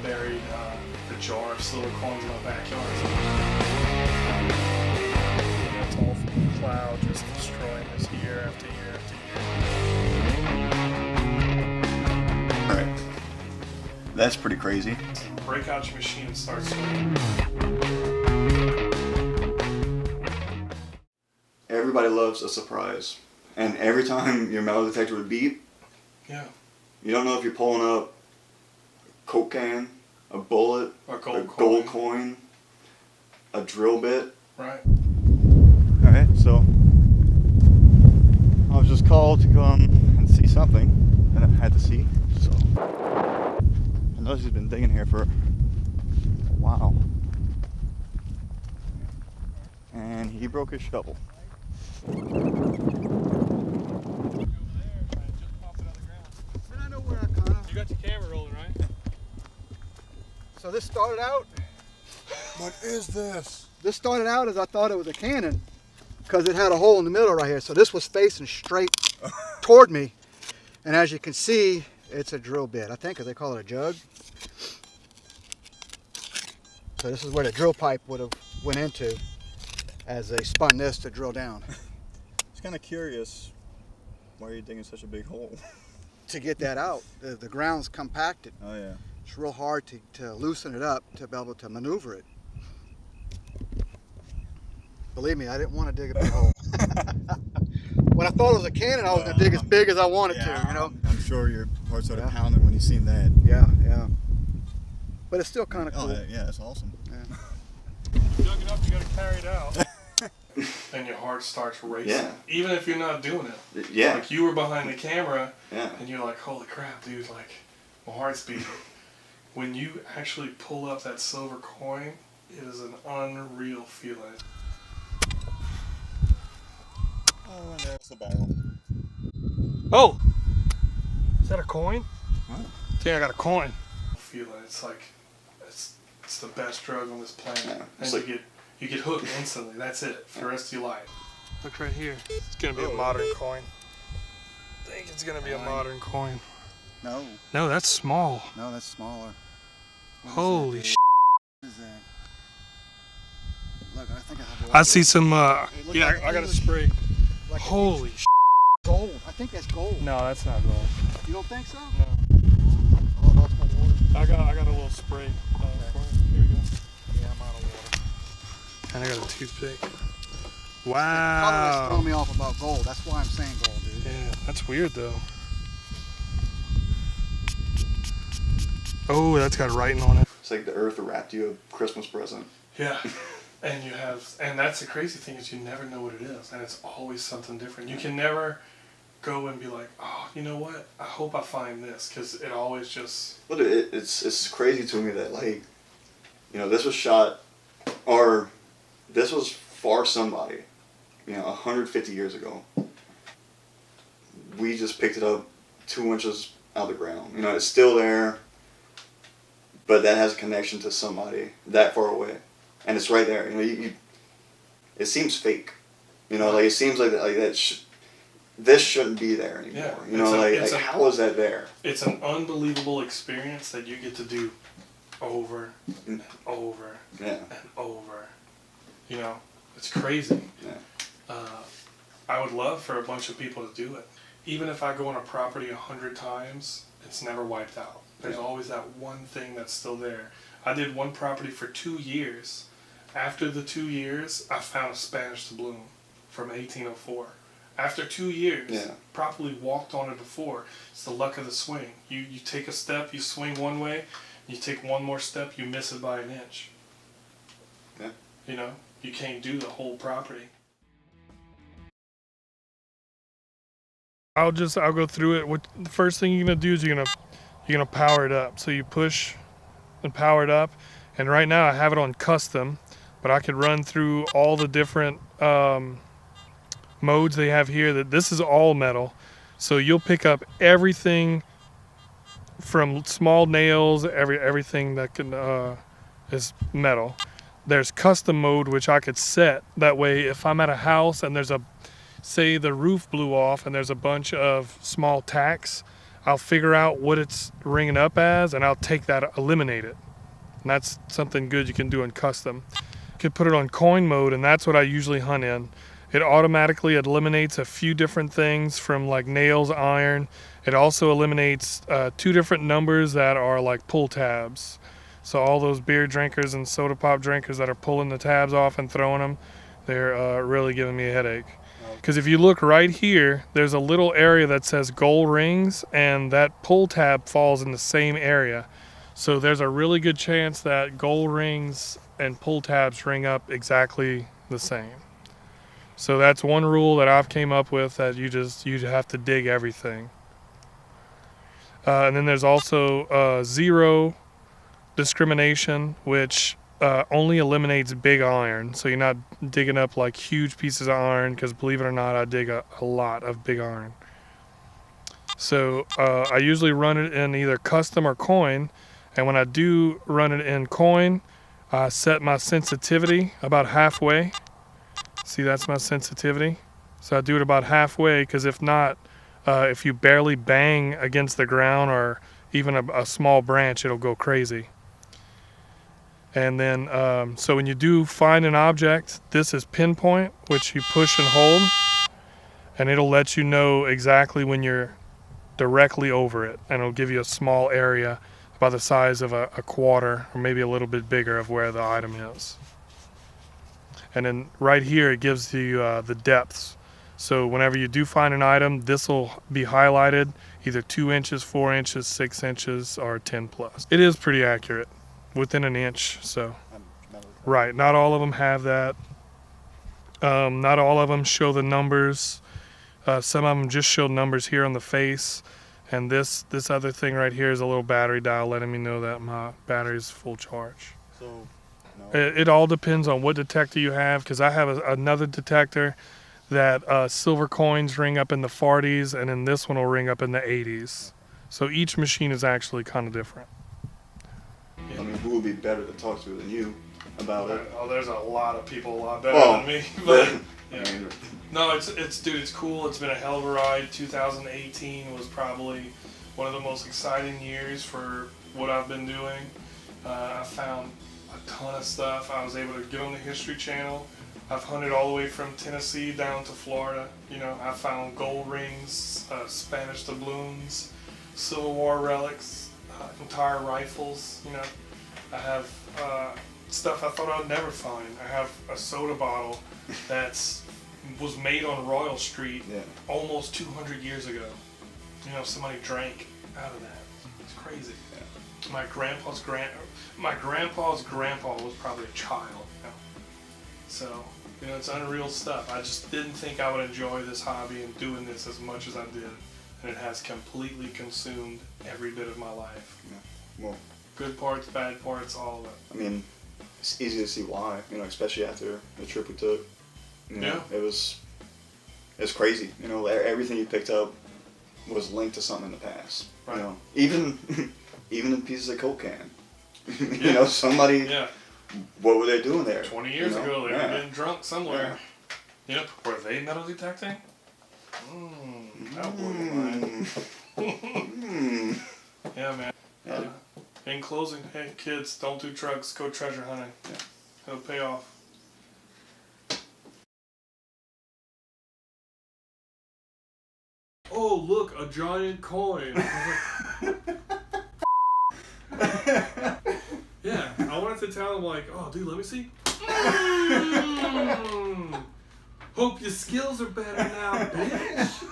buried a jar of silver coins in my backyard. That's all from the cloud just destroying us year after year after year. Alright. That's pretty crazy. Break out your machine and start swinging. Everybody loves a surprise. And every time your metal detector would beep, yeah, you don't know if you're pulling up a Coke can, a bullet, a gold coin, a drill bit. Right. Alright, so I was just called to come and see something that I had to see. So I know he's been digging here for a while. And he broke his shovel. You got your camera rolling, right? So this started out. What is this? This started out as I thought it was a cannon because it had a hole in the middle right here. So this was facing straight toward me. And as you can see, it's a drill bit. I think they call it a jug. So this is where the drill pipe would have went into as they spun this to drill down. It's kind of curious why you're digging such a big hole. To get that out, the ground's compacted. Oh yeah. It's real hard to loosen it up to be able to maneuver it. Believe me, I didn't want to dig a big hole. When I thought it was a cannon, I was going to dig as big as I wanted to, you know. I'm sure your heart started pounding when you seen that. Yeah, yeah. But it's still kind of cool. Oh yeah, that's awesome. Yeah. Dug it up, you gotta carry it out. And your heart starts racing. Yeah. Even if you're not doing it. Yeah. Like you were behind the camera, Yeah. and you're like, holy crap, dude, like, my heart's beating. When you actually pull up that silver coin, it is an unreal feeling. Oh, and there's the barrel. Oh! Is that a coin? What? I think I got a coin. Feeling, it's like, it's the best drug on this planet. Yeah, And you get hooked instantly. That's it for the rest of your life. Look right here. It's gonna be a modern coin. I think it's gonna be a modern coin. No, No, that's small. no, that's smaller. Holy shit. What is that? Look, I think I have a I see some, It looks yeah, like I got a English- spray. like Holy shit. gold. I think that's gold. No, that's not gold. You don't think so? No. Oh, I lost my water. I got a little spray. For it. Here we go. Yeah, I'm out of water. And I got a toothpick. Color that's Wow. throwing me off about gold. That's why I'm saying gold, dude. Yeah, that's weird though. Oh, that's got writing on it. It's like the earth wrapped you a Christmas present. Yeah. And that's the crazy thing is you never know what it is, and it's always something different. You can never go and be like, oh, you know what? I hope I find this, because it always just. But it's crazy to me that, like, you know, this was shot, or this was for somebody, you know, 150 years ago. We just picked it up 2 inches out of the ground. You know, it's still there, but that has a connection to somebody that far away, and it's right there. You know, it seems fake. You know, like it seems like that. This shouldn't be there anymore. Yeah, you know, like how is that there? It's an unbelievable experience that you get to do over and over Yeah. and over. You know, it's crazy. Yeah. I would love for a bunch of people to do it. Even if I go on a property 100 times, it's never wiped out. There's always that one thing that's still there. I did one property for 2 years. After the 2 years, I found a Spanish doubloon from 1804. After 2 years, probably walked on it before. It's the luck of the swing. You take a step, you swing one way, you take one more step, you miss it by an inch. Yeah. You know, you can't do the whole property. I'll go through it. What the first thing you're gonna do is you're gonna power it up. So you push and power it up. And right now I have it on custom, but I could run through all the different modes they have here. That this is all metal, so you'll pick up everything from small nails, everything that can is metal. There's custom mode, which I could set. That way, if I'm at a house and there's say the roof blew off and there's a bunch of small tacks, I'll figure out what it's ringing up as, and I'll take that, eliminate it. And that's something good you can do in custom. You can put it on coin mode, and that's what I usually hunt in. It automatically eliminates a few different things from like nails, iron. It also eliminates 2 different numbers that are like pull tabs. So all those beer drinkers and soda pop drinkers that are pulling the tabs off and throwing them, they're really giving me a headache. Because if you look right here, there's a little area that says gold rings, and that pull tab falls in the same area. So there's a really good chance that gold rings and pull tabs ring up exactly the same. So that's one rule that I've came up with, that you have to dig everything. And then there's also zero discrimination, which only eliminates big iron. So you're not digging up like huge pieces of iron, because believe it or not, I dig a lot of big iron. So I usually run it in either custom or coin. And when I do run it in coin, I set my sensitivity about halfway. See, that's my sensitivity. So I do it about halfway, because if not, if you barely bang against the ground or even a small branch, it'll go crazy. And then, so when you do find an object, this is pinpoint, which you push and hold, and it'll let you know exactly when you're directly over it, and it'll give you a small area about the size of a quarter, or maybe a little bit bigger, of where the item is. And then right here, it gives you the depths. So whenever you do find an item, this will be highlighted, either 2 inches, 4 inches, 6 inches, or 10 plus. It is pretty accurate, within an inch. So, right, not all of them have that. Not all of them show the numbers. Some of them just show numbers here on the face. And this other thing right here is a little battery dial letting me know that my battery is full charge. So, It all depends on what detector you have, because I have another detector that silver coins ring up in the 40s, and then this one will ring up in the 80s. So each machine is actually kind of different. I mean, who would be better to talk to than you about it? Oh, there's a lot of people a lot better Well, than me. But yeah. I mean, No, it's cool. It's been a hell of a ride. 2018 was probably one of the most exciting years for what I've been doing. I found a ton of stuff. I was able to get on the History Channel. I've hunted all the way from Tennessee down to Florida. You know, I found gold rings, Spanish doubloons, Civil War relics, entire rifles. You know, I have stuff I thought I'd never find. I have a soda bottle was made on Royal Street almost 200 years ago. You know, somebody drank out of that. It's crazy. Yeah. My grandpa's grandpa was probably a child. You know? So, you know, it's unreal stuff. I just didn't think I would enjoy this hobby and doing this as much as I did. And it has completely consumed every bit of my life. Yeah. Well, good parts, bad parts, all of it. I mean, it's easy to see why, you know, especially after the trip we took. You know, it's crazy. You know, everything you picked up was linked to something in the past. Right. You know, even the pieces of coke can. You know, somebody. Yeah. What were they doing there? 20 years ago, they were getting drunk somewhere. Yeah. You know, were they metal detecting? That blew my mind. Yeah, man. In closing, hey kids, don't do drugs. Go treasure hunting. Yeah. It'll pay off. Oh, look, a giant coin. Yeah, I wanted to tell him, like, oh, dude, let me see. Hope your skills are better now, bitch.